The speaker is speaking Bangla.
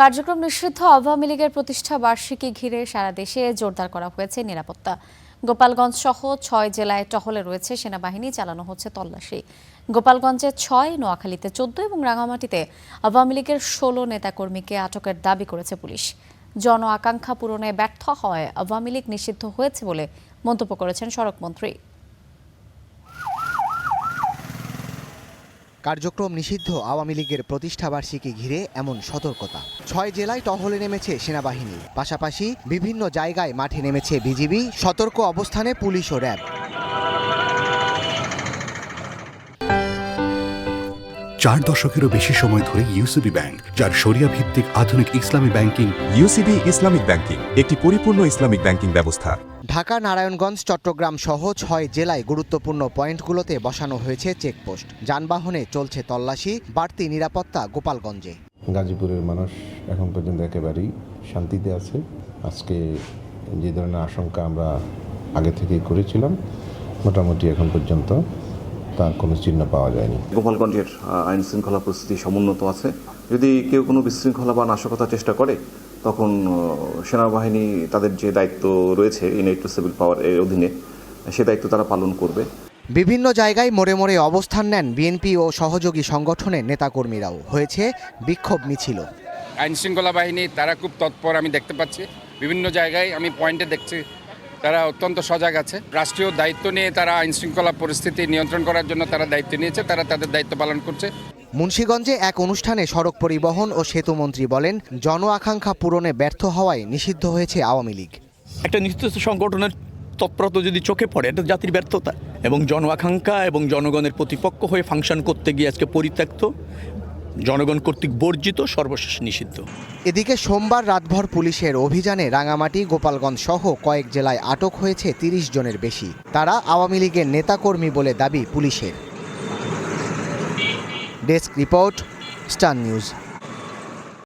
কার্যক্রম নিষিদ্ধ আওয়ামী লীগের প্রতিষ্ঠা বার্ষিকী ঘিরে সারা দেশে জোরদার করা হয়েছে নিরাপত্তা। গোপালগঞ্জ সহ 6 জেলায় টহলে রয়েছে সেনাবাহিনী, চালানো হচ্ছে তল্লাশি। গোপালগঞ্জে 6, নোয়াখালীতে 14 এবং রাঙামাটিতে আওয়ামী লীগের 16 নেতাকর্মীকে আটকের দাবি করেছে পুলিশ। জন আকাঙ্ক্ষা পূরণে ব্যর্থ হওয়ায় আওয়ামী লীগ নিষিদ্ধ হয়েছে বলে মন্তব্য করেছেন সড়কমন্ত্রী। কার্যক্রম নিষিদ্ধ আওয়ামী লীগের প্রতিষ্ঠাবার্ষিকী ঘিরে এমন সতর্কতা। 6 জেলায় টহলে নেমেছে সেনাবাহিনী, পাশাপাশি বিভিন্ন জায়গায় মাঠে নেমেছে বিজিবি, সতর্ক অবস্থানে পুলিশ ও র্যাব। 4 দশকেরও বেশি সময় ধরে ইউসিবি ব্যাংক, যার শরিয়া ভিত্তিক আধুনিক ইসলামী ব্যাংকিং। ইউসিবি ইসলামিক ব্যাংকিং একটি পরিপূর্ণ ইসলামিক ব্যাংকিং ব্যবস্থা। ঢাকা, নারায়ণগঞ্জ, চট্টগ্রাম সহ 6 জেলায় গুরুত্বপূর্ণ পয়েন্টগুলোতে বসানো হয়েছে চেকপোস্ট। যানবাহনে চলছে তল্লাশি, বাড়তি নিরাপত্তা গোপালগঞ্জে। গাজীপুরের মানুষ এখন পর্যন্ত একেবারেই শান্তিতে আছে। আজকে যে ধরনের আশঙ্কা আমরা আগে থেকেই করেছিলাম, মোটামুটি এখন পর্যন্ত তার কোনো চিহ্ন পাওয়া যায়নি। গোপালগঞ্জের আইন শৃঙ্খলা পরিস্থিতি সমুন্নত আছে। যদি কেউ কোনো বিশৃঙ্খলা বা নাশকতার চেষ্টা করে, তখন সেনাবাহিনী তাদের যে দায়িত্ব রয়েছে ইনএড টু সিভিল পাওয়ার এর অধীনে, সে দায়িত্ব তারা পালন করবে। বিভিন্ন জায়গায় মোড়ে মোড়ে অবস্থান নেন বিএনপি ও সহযোগী সংগঠনের নেতাকর্মীরাও। হয়েছে বিক্ষোভ মিছিল। আইন শৃঙ্খলা বাহিনী তারা খুব তৎপর, আমি দেখতে পাচ্ছি বিভিন্ন জায়গায়, আমি পয়েন্টে দেখছি তারা অত্যন্ত সজাগ আছে। রাষ্ট্রীয় দায়িত্ব নিয়ে তারা আইন শৃঙ্খলা পরিস্থিতি নিয়ন্ত্রণ করার জন্য তারা দায়িত্ব নিয়েছে, তারা তাদের দায়িত্ব পালন করছে। মুন্সিগঞ্জে এক অনুষ্ঠানে সড়ক পরিবহন ও সেতু মন্ত্রী বলেন, জন আকাঙ্ক্ষা পূরণে ব্যর্থ হওয়ায় নিষিদ্ধ হয়েছে আওয়ামী লীগ। একটা নির্দিষ্ট সংগঠনের তৎপরতা যদি চোখে পড়ে, এটা জাতির ব্যর্থতা এবং জন আকাঙ্ক্ষা এবং জনগণের প্রতিপক্ষ হয়ে ফাংশন করতে গিয়ে আজকে পরিত্যক্ত, জনগণ কর্তৃক বর্জিত, সর্বশেষ নিষিদ্ধ। এদিকে সোমবার রাতভর পুলিশের অভিযানে রাঙামাটি, গোপালগঞ্জ সহ কয়েক জেলায় আটক হয়েছে 30 জনের বেশি। তারা আওয়ামী লীগের নেতাকর্মী বলে দাবি পুলিশের। Desk report, star news.